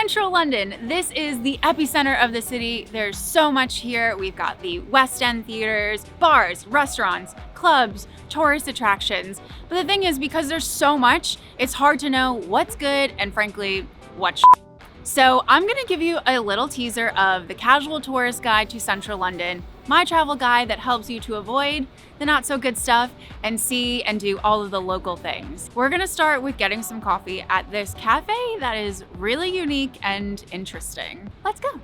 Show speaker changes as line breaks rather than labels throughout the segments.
Central London. This is the epicenter of the city. There's so much here. We've got the West End theaters, bars, restaurants, clubs, tourist attractions. But the thing is, because there's so much, it's hard to know what's good and frankly, what's shit. So I'm gonna give you a little teaser of the casual tourist guide to Central London, my travel guide that helps you to avoid the not so good stuff and see and do all of the local things. We're gonna start with getting some coffee at this cafe that is really unique and interesting. Let's go.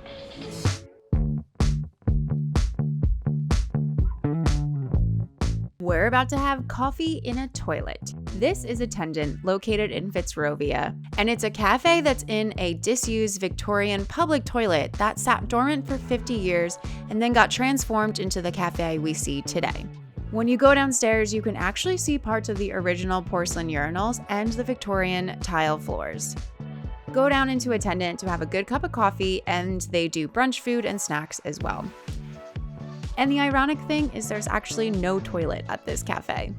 We're about to have coffee in a toilet. This is Attendant, located in Fitzrovia, and it's a cafe that's in a disused Victorian public toilet that sat dormant for 50 years and then got transformed into the cafe we see today. When you go downstairs, you can actually see parts of the original porcelain urinals and the Victorian tile floors. Go down into Attendant to have a good cup of coffee, and they do brunch food and snacks as well. And the ironic thing is there's actually no toilet at this cafe.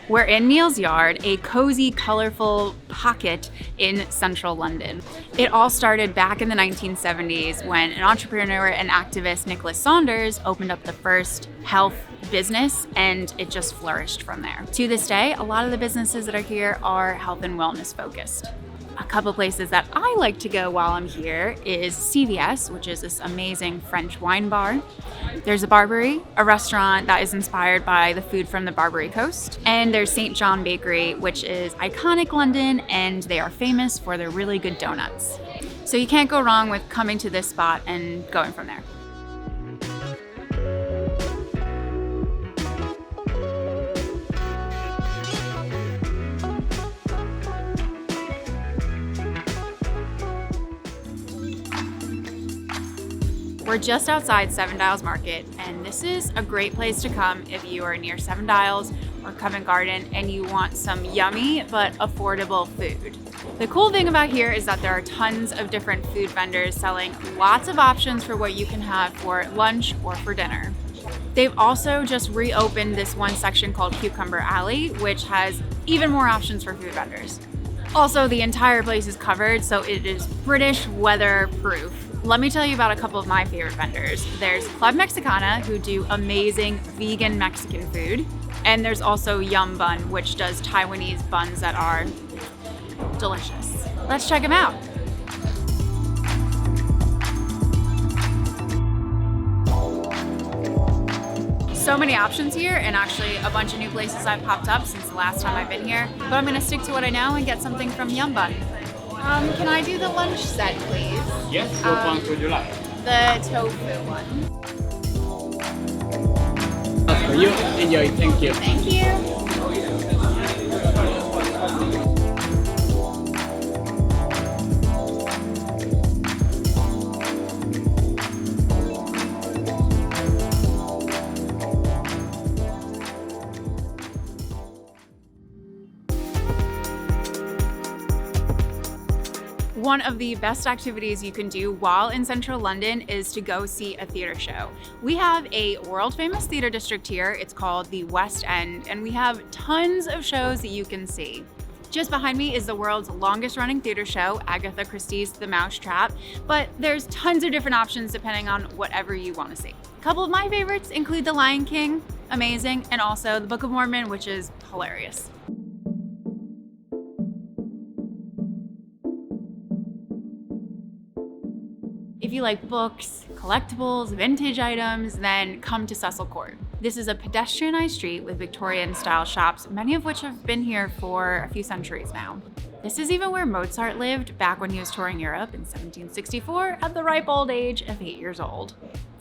We're in Neal's yard, a cozy, colorful pocket in central London. It all started back in the 1970s when an entrepreneur and activist, Nicholas Saunders, opened up the first health business, and it just flourished from there. To this day, a lot of the businesses that are here are health and wellness focused. A couple places that I like to go while I'm here is CVS, which is this amazing French wine bar. There's a Barbary, a restaurant that is inspired by the food from the Barbary Coast. And there's St. John Bakery, which is iconic London, and they are famous for their really good donuts. So you can't go wrong with coming to this spot and going from there. We're just outside Seven Dials Market, and this is a great place to come if you are near Seven Dials or Covent Garden and you want some yummy but affordable food. The cool thing about here is that there are tons of different food vendors selling lots of options for what you can have for lunch or for dinner. They've also just reopened this one section called Cucumber Alley, which has even more options for food vendors. Also, the entire place is covered, so it is British weather-proof. Let me tell you about a couple of my favorite vendors. There's Club Mexicana, who do amazing vegan Mexican food. And there's also Yum Bun, which does Taiwanese buns that are delicious. Let's check them out. So many options here, and actually a bunch of new places I've popped up since the last time I've been here. But I'm gonna stick to what I know and get something from Yum Bun. Can I do the lunch set, please?
Yes, what ones would you like?
The tofu one.
For you, enjoy, thank you.
Thank you. One of the best activities you can do while in central London is to go see a theater show. We have a world famous theater district here. It's called the West End, and we have tons of shows that you can see. Just behind me is the world's longest running theater show, Agatha Christie's The Mousetrap, but there's tons of different options depending on whatever you want to see. A couple of my favorites include The Lion King, amazing, and also The Book of Mormon, which is hilarious. If you like books, collectibles, vintage items, then come to Cecil Court. This is a pedestrianized street with Victorian-style shops, many of which have been here for a few centuries now. This is even where Mozart lived back when he was touring Europe in 1764 at the ripe old age of 8 years old.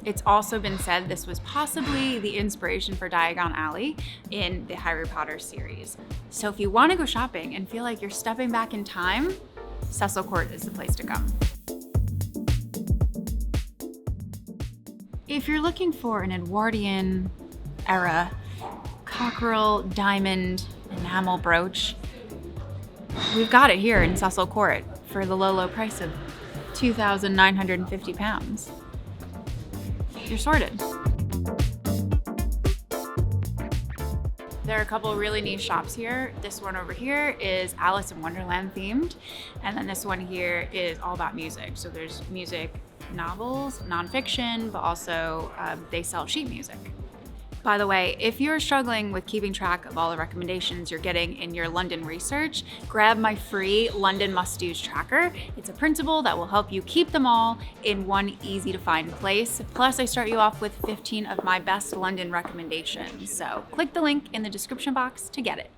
It's also been said this was possibly the inspiration for Diagon Alley in the Harry Potter series. So if you want to go shopping and feel like you're stepping back in time, Cecil Court is the place to come. If you're looking for an Edwardian era cockerel diamond enamel brooch, we've got it here in Cecil Court for the low price of £2,950. You're sorted. There are a couple really neat shops here. This one over here is Alice in Wonderland themed. And then this one here is all about music. So there's music novels, nonfiction, but also they sell sheet music. By the way, if you're struggling with keeping track of all the recommendations you're getting in your London research, grab my free London must-dos tracker. It's a printable that will help you keep them all in one easy to find place. Plus, I start you off with 15 of my best London recommendations. So click the link in the description box to get it.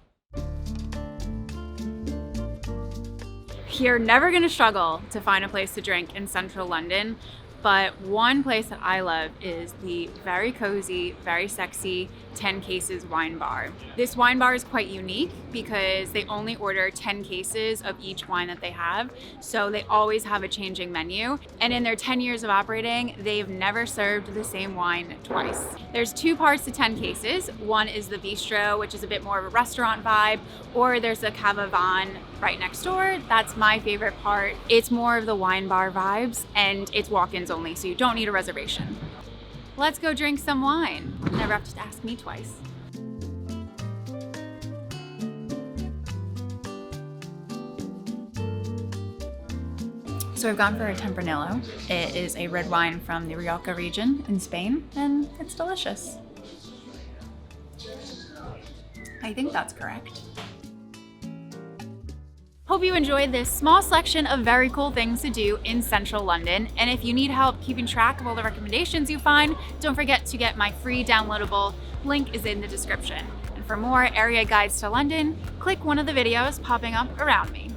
You're never gonna struggle to find a place to drink in central London. But one place that I love is the very cozy, very sexy 10 Cases wine bar. This wine bar is quite unique because they only order 10 cases of each wine that they have. So they always have a changing menu. And in their 10 years of operating, they've never served the same wine twice. There's two parts to 10 Cases. One is the bistro, which is a bit more of a restaurant vibe, or there's a Cava Van right next door. That's my favorite part. It's more of the wine bar vibes and it's walk-ins only, so you don't need a reservation. Let's go drink some wine. Never have to ask me twice. So I've gone for a Tempranillo. It is a red wine from the Rioja region in Spain, and it's delicious. I think that's correct. Hope you enjoyed this small selection of very cool things to do in central London. And if you need help keeping track of all the recommendations you find, don't forget to get my free downloadable. Link is in the description. And for more area guides to London, click one of the videos popping up around me.